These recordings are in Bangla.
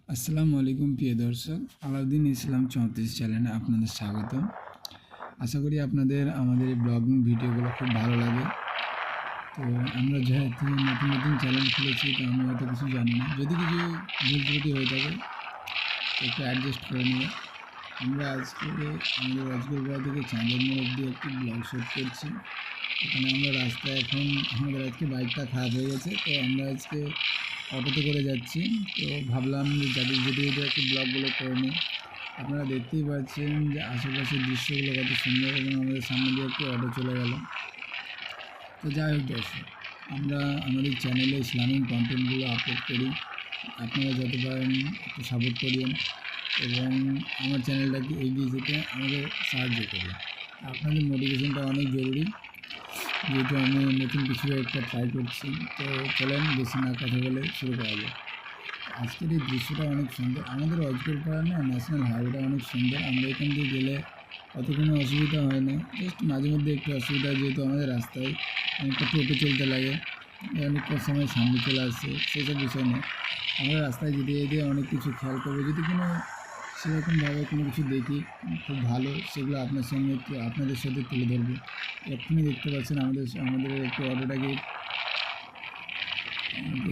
আসসালামু আলাইকুম প্রিয় দর্শক, আলাউদ্দিন ইসলাম 34 চ্যানেলে আপনাদের স্বাগত। আশা করি আপনাদের আমাদের এই ব্লগিং ভিডিওগুলো খুব ভালো লাগে। তো আমরা যেহেতু নতুন নতুন চ্যানেল খুলেছি, তো আমি হয়তো কিছু জানি না, যদি কিছু ভুল ত্রুটি হয়ে থাকে তো একটু অ্যাডজাস্ট করে নেবে। আমরা আজকে আমাদের রাজগোলপাড়া থেকে চাঁদের মোড় অব্দি একটি ব্লগ শ্যুট করছি। এখানে আমরা রাস্তায় এখন আমাদের আজকে বাইকটা খারাপ হয়ে গেছে, তো আমরা আজকে অটোতে করে যাচ্ছি। তো ভাবলাম যে যাদের যেতে যেতে একটু ব্লগগুলো করে নিই। আপনারা দেখতেই পাচ্ছেন যে আশেপাশের দৃশ্যগুলো কত সুন্দর, এবং আমাদের সামনে দিয়ে একটু অটো চলে গেল। তো যাই হোক দর্শক, আমরা আমাদের চ্যানেলে ইসলামিক কন্টেন্টগুলো আপলোড করি, আপনারা যত পারেন একটু সাপোর্ট করিয়েন এবং আমার চ্যানেলটাকে এগিয়ে যেতে আমাকে সাহায্য করুন। আপনাদের মোটিভেশনটা অনেক জরুরি, যেহেতু আমি নতুন কিছু একটা ট্রাই করছি। তো চলেন বেশি না কথা বলে শুরু করা যায়। আজকের এই দৃশ্যটা অনেক সুন্দর। আমাদের অজগরপাড়া না ন্যাশনাল হাইওয়েটা অনেক সুন্দর। আমরা এখান দিয়ে গেলে অত কোনো অসুবিধা হয় না, জাস্ট মাঝে মধ্যে একটু অসুবিধা, যেহেতু আমাদের রাস্তায় অনেকটা টোটো চলতে লাগে, অনেকটা সময় সামনে চলে আসছে, সেসব বিষয় নেই। আমরা রাস্তায় যেতে যেতে অনেক কিছু খেয়াল করবো, যদি কোনো সেরকমভাবে কোনো কিছু দেখি খুব ভালো, সেগুলো আপনার সঙ্গে আপনাদের সাথে তুলে ধরবো। এক্ষুনি দেখতে পাচ্ছেন আমাদের একটু অটোটাকে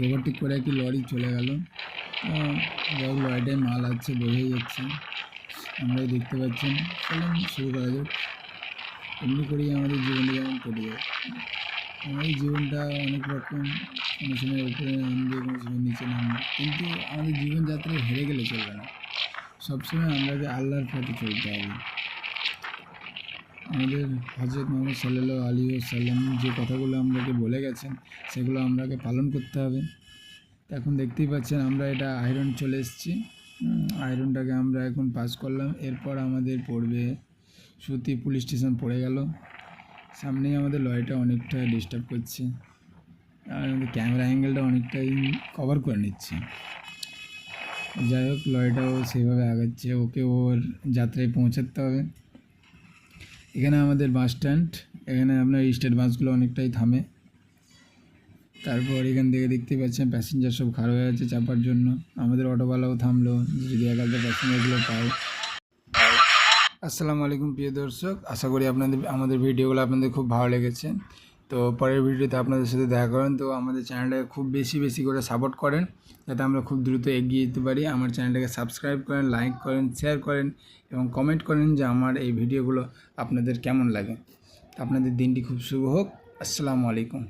ওভারটেক করে একটি লরি চলে গেল। যাই লরিটায় মাল আছে, বোঝাই যাচ্ছে, আমরাই দেখতে পাচ্ছেন। চলুন শুরু করা যাক। এমনি করেই আমাদের জীবনটা যেমন কেটে যায়। আমাদের জীবনটা অনেক রকম, কোনো সময় উপরে নামবে, কোনো সময় নিচে নামবে, কিন্তু আমাদের জীবনযাত্রায় হেরে গেলে চলবে না। সবসময় আমরাকে আল্লাহর পথে চলতে হবে। আমাদের হজরত মোহাম্মদ সাল্লাল্লাহু আলাইহি ওয়াসাল্লাম যে কথাগুলো আমরাকে বলে গেছেন, সেগুলো আমরাকে পালন করতে হবে। এখন দেখতেই পাচ্ছেন আমরা এটা আয়রন চলে এসেছি। আয়রনটাকে আমরা এখন পাস করলাম, এরপর আমাদের পড়বে সুতি পুলিশ স্টেশন পড়ে গেল। সামনেই আমাদের লরিটা অনেকটা ডিস্টার্ব করছে, আর আমাদের ক্যামেরা অ্যাঙ্গেলটা অনেকটাই কভার করে নিচ্ছে। যাই হোক, লরিটাও সেভাবে আগাচ্ছে, ওকে ওর যাত্রায় পৌঁছাতে হবে। এখানে আমাদের বাস স্ট্যান্ড, এখানে আপনার স্টেট বাসগুলো অনেকটাই থামে। তারপর এখান থেকে দেখতে পাচ্ছেন প্যাসেঞ্জার সব খারাপ হয়ে আছে চাপার জন্য। আমাদের অটোওয়ালাও থামলো, যদি একালটা প্যাসেঞ্জারগুলো পায়। আসসালামু আলাইকুম প্রিয় দর্শক, আশা করি আমাদের ভিডিওগুলো আপনাদের খুব ভালো লেগেছে। তো পরের ভিডিওতে আপনাদের সাথে দেখা করেন। তো আমাদের চ্যানেলটাকে খুব বেশি বেশি করে সাপোর্ট করেন, যাতে আমরা খুব দ্রুত এগিয়ে যেতে পারি। আমার চ্যানেলটাকে সাবস্ক্রাইব করেন, লাইক করেন, শেয়ার করেন এবং কমেন্ট করেন যে আমার এই ভিডিওগুলো আপনাদের কেমন লাগে। আপনাদের দিনটি খুব শুভ হোক। আসসালামু আলাইকুম।